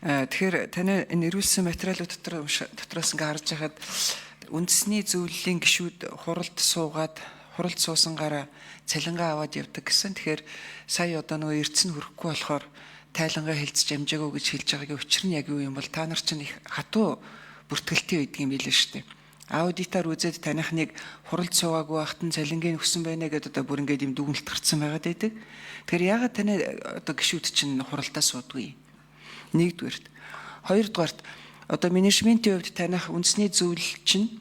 Тэгэхээр таны нэрвүүлсэн материалууд дотроос ингээ харж байхад үндэсний зөвлөлийн гишүүд хуралд суусангаараа цалингаа аваад явдаг гэсэн. Тэгэхээр сая одоо нөгөө эрдэнэ хүрэхгүй болохоор тайлангаа хэлцэж амжаагүй гэж хэлж байгаагийн учир нь яг юу юм бол та нар чинь их хатуу бүртгэлтэй байдаг юм билээ шүү дээ. Аудитаар үзээд танихныг хуралд суугаагүй байхад нь цалингийн өгсөн байна гэдээ одоо бүр ингээд юм дүгнэлт гарцсан байгаад байдаг. Тэгэхээр яагаад таны одоо гишүүд чинь хуралдаа суудгүй? Нэгдүгээрт. Хоёрдугаарт одоо менежментийн хувьд таних үндэсний зөвлөл чинь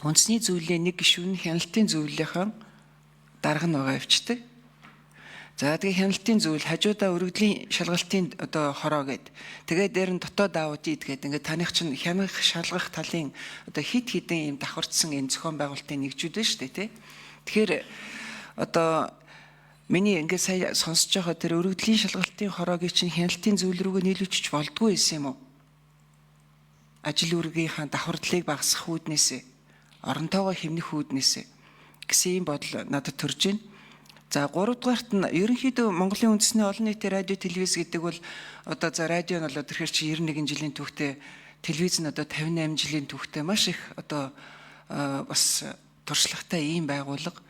үндэсний зөвлөлийн нэг гишүүн хяналтын зөвлөлийнхаа дарга нь байгаа явцдаг. За тэгээ хяналтын зөвлөл хажуудаа өргөдлийн шалгалтын одоо хороо гэд. Тэгээд дээр нь дотоод аудит гэдэг ингээд таних чинь хянах шалгах талын одоо хит хитэн юм давхарцсан энэ зохион байгуулалтын нэгжүүд байна шүү дээ тий. Тэгэхээр одоо миний ингээд сая сонсож байгаа тэр өргөдлийн шалгалтын хороогийн чинь хяналтын зөвлөл рүүгээ нийлүүлчих болдгүй байсан юм уу? Ажил үргийнхаа давхардлыг багасгах үүднээсээ, оронтойгоо хэмнэх үүднээсээ гэсэн юм бодол надад төрж байна. За 3 дугаарт нь ерөнхийдөө Монголын үндэсний олон нийтийн радио телевиз гэдэг бол одоо за радио нь бол тэрхэр чи 91 жилийн түүхтэй, телевиз нь одоо 58 жилийн түүхтэй маш их одоо бас туршлагатай ийм байгууллага.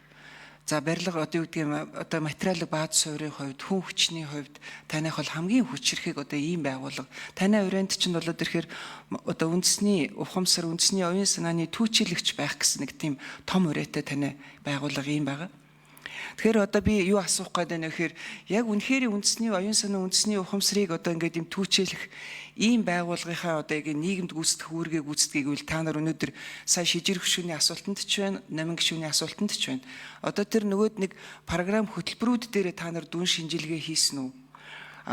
За барилга одоо юу гэдэг юм одоо материалын бааз суурийн хувьд, хүн хүчний хувьд таних бол хамгийн хүчрэхийг одоо ийм байгууллага. Танай өрөөнд чинь бол тэрхэр одоо үндэсний ухамсар, үндэсний оюун санааны түүчилэгч байх гэсэн нэг тийм том өрөөтэй танай байгууллага ийм байгаа. Тэгэхээр одоо би юу асуух гээд байна вэ гэхээр яг үнэхээр үндэсний оюун санаа, үндэсний ухамсарыг одоо ингээд юм түүчилэх ийм байгууллагынхаа одоо яг нийгэмд гүйцэтгэх үүргээ гүйцэтгийг үл та нар өнөөдөр сая шижир гишүүний асуултанд ч байна, намын гишүүний асуултанд ч байна. Одоо тэр нөгөөд нэг програм хөтөлбөрүүд дээр та нар дүн шинжилгээ хийсэн үү?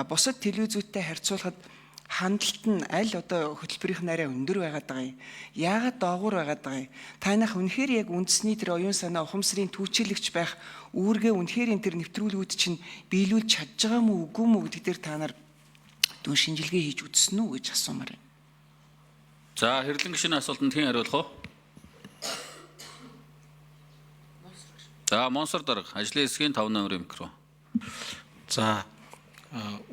Бусад телевизүүдтэй харьцуулахад хандлт нь аль одоо хөтөлбөрийнх нь арай өндөр байгаад байгаа юм. Яагаад доогуур байгаад байгаа юм? Таних үнэхээр яг үндэсний тэр оюун санаа ухамсарын түүчилэгч байх үүргээ үнэхээр энэ тэр нэвтрүүлгүүд чинь биелүүлж чадж байгаа мó үгүй мó гэдэг дээр та нар дүн шинжилгээ хийж үзсэн үү гэж асуумаар байна. За хэрлэн гишүүний асуултанд хэн хариулах вэ? За Монсор дарга ажлын хэсгийн 5 номерын микро. За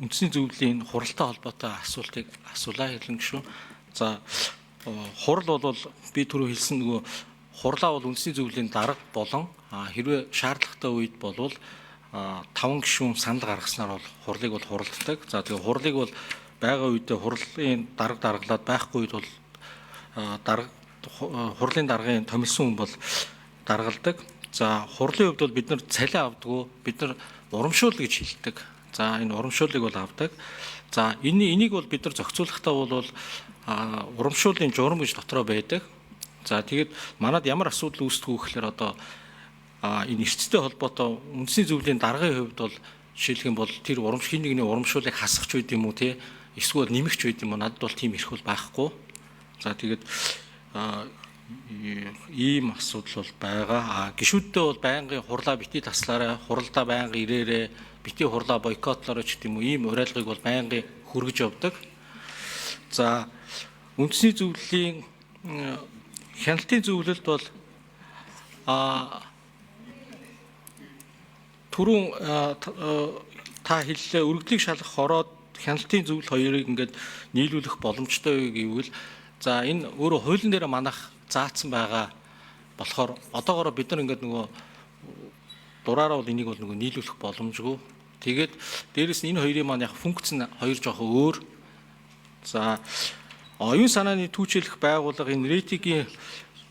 үндэсний зөвлөлийн хуралтай холбоотой асуултыг асуулаа хэрлэн гишүүн. За хурал бол би түрүү хэлсэн нөгөө хурлаа бол үндэсний зөвлөлийн дарга болон хэрвээ шаардлагатай үед болвол 5 гишүүн санал гаргаснаар бол хурлыг бол хуралддаг. За тэгээ хурлыг бол байгаа үедээ хурлын дарга даргалаад байхгүй үед бол хурлын даргын томилсон хүн бол даргалдаг. За хурлын хувьд бол бид нар цалин авдаггүй, бид нар урамшуул гэж хэлдэг. За энэ урамшууллыг бол авдаг. За энийг бол бид нар зохицуулахдаа бол урамшууллын журам гэж дотроо байдаг. За тэгээд манад ямар асуудал үүсдэг вэ гэхээр одоо энэ эрсдэлтэй холбоотой үндэсний зөвлөлийн даргын хувьд бол жишээлх юм бол тэр хин нэгний урамшууллыг хасахч байд юм уу те эсвэл нэмэгч байд юм уу надад бол тийм эрх бол байхгүй. За тэгээд ийм асуудал бол байгаа. Гишүүдтэй бол байнгын хурлаа бити таслаарай, хуралдаа байнга ирээрээ, бити хурлаа бойкотлороо ч гэдэг юм уу ийм уриалгыг бол байнгын хүргэж явдаг. За үндэсний зөвлөлийн хяналтын зөвлөлд бол түрүүн та хэллээ өргөдлийг шалгах хороод хяналтын зөвлөл хоёрыг ингээд нийлүүлэх боломжтой гэвэл за энэ өөрөө хуулийн дээр манах заасан байгаа болохоор одоогоор бид нар ингээд нөгөө дураараа бол энийг бол нөгөө нийлүүлэх боломжгүй. Тэгээд дээрэс нь энэ хоёрын маань яг функц нь хоёр жоохон өөр. За оюун санааны түүчилэх байгууллага энэ рейтингийн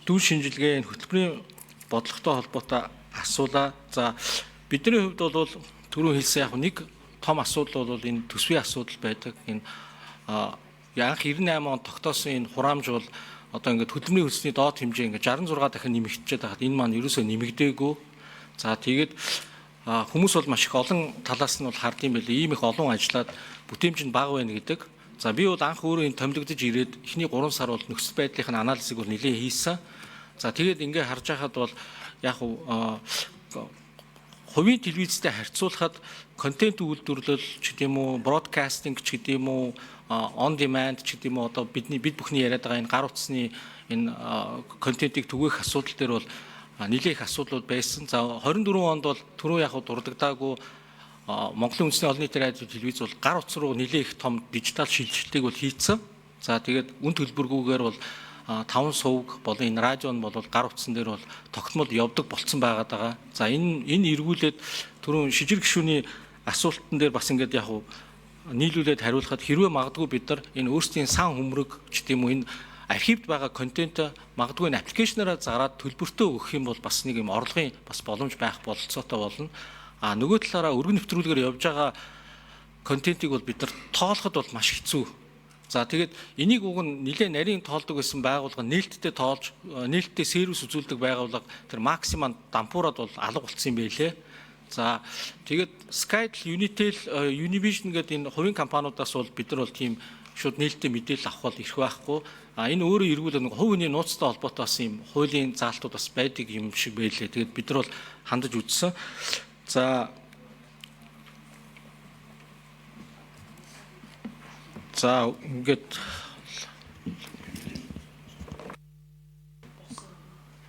дүн шинжилгээ хөтөлбөрийн бодлоготой холбоотой асуулаа. За бидний хувьд бол түрүү хэлсэн яг нэг том асуудал бол энэ төсвийн асуудал байдаг. Энэ яг 98 он тогтоосон энэ хураамж бол одоо ингээд хөдөлмөрийн хөлсний доод хэмжээ ингээд 66 дахин нэмэгдчихэд байхад энэ маань ерөөсөө нэмэгдээгүй. За тэгээд хүмүүс бол маш их олон талаас нь бол хардсан байлээ. Ийм их олон ажиллаад бүтээмж нь бага байна гэдэг. За би бол анх өөрөө энэ томилогдож ирээд эхний 3 сар бол нөхцөл байдлын анализыг бол нэлээд хийсэн. За тэгээд ингээд харж байхад бол яг хувийн телевизтэй харьцуулахад контент үйлдвэрлэл ч гэдэм үү, бродкастинг ч гэдэм үү, on demand ч гэдэм үү одоо бид бүхний яриад байгаа энэ гар утасны энэ контентыг түгээх асуудал дээр бол нэлээд их асуудлууд байсан. За 24 онд бол түрүү яг дурддагдаагүй Монголын үндэсний олон нийтийн радио телевиз бол гар утас руу нэлээд их том дижитал шилжилтийг бол хийцэн. За тэгээд үн төлбөргүйгээр бол 5 сувг болон энэ радио нь бол гар утсан дээр бол тогтмол явдаг болцсон байгаад байгаа. За энэ эргүүлээд түрүүн шижир гишүүний асуултан дээр бас ингээд яг нийлүүлээд хариулахад хэрвээ магадгүй бид нар энэ өөрсдийн сан хөмрөг ч гэдэм үү энэ архивд байгаа контент магадгүй энэ аппликейшнаараа зараад төлбөртөө өгөх юм бол бас нэг юм орлогын бас боломж байх бололцоотой болно. Нөгөө талаараа өргөн нэвтрүүлгээр явж байгаа контентийг бол бид нар тоолоход бол маш хэцүү. За тэгээд энийг уг нь нэлээд нарийн тоолдог гэсэн байгууллага нээлттэй тоолж нээлттэй сервис үзүүлдэг байгууллага тэр максимум дампуураад бол алга болцсон юм байлээ. За тэгээд Skytel, Unitel, Univision гэдэг энэ хувийн компаниудаас бол бид нар бол тийм шууд нээлттэй мэдээлэл авах бол ирэх байхгүй. Энэ өөрөө эргүүл нэг хувь хүний нууцтай холбоотой бас юм хуулийн заалтууд бас байдаг юм шиг байлээ. Тэгээд бид нар бол хандаж үзсэн. За ингээд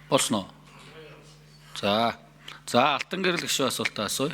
Болсон уу? За Алтан гэрэл гişүү асуултаа асууя.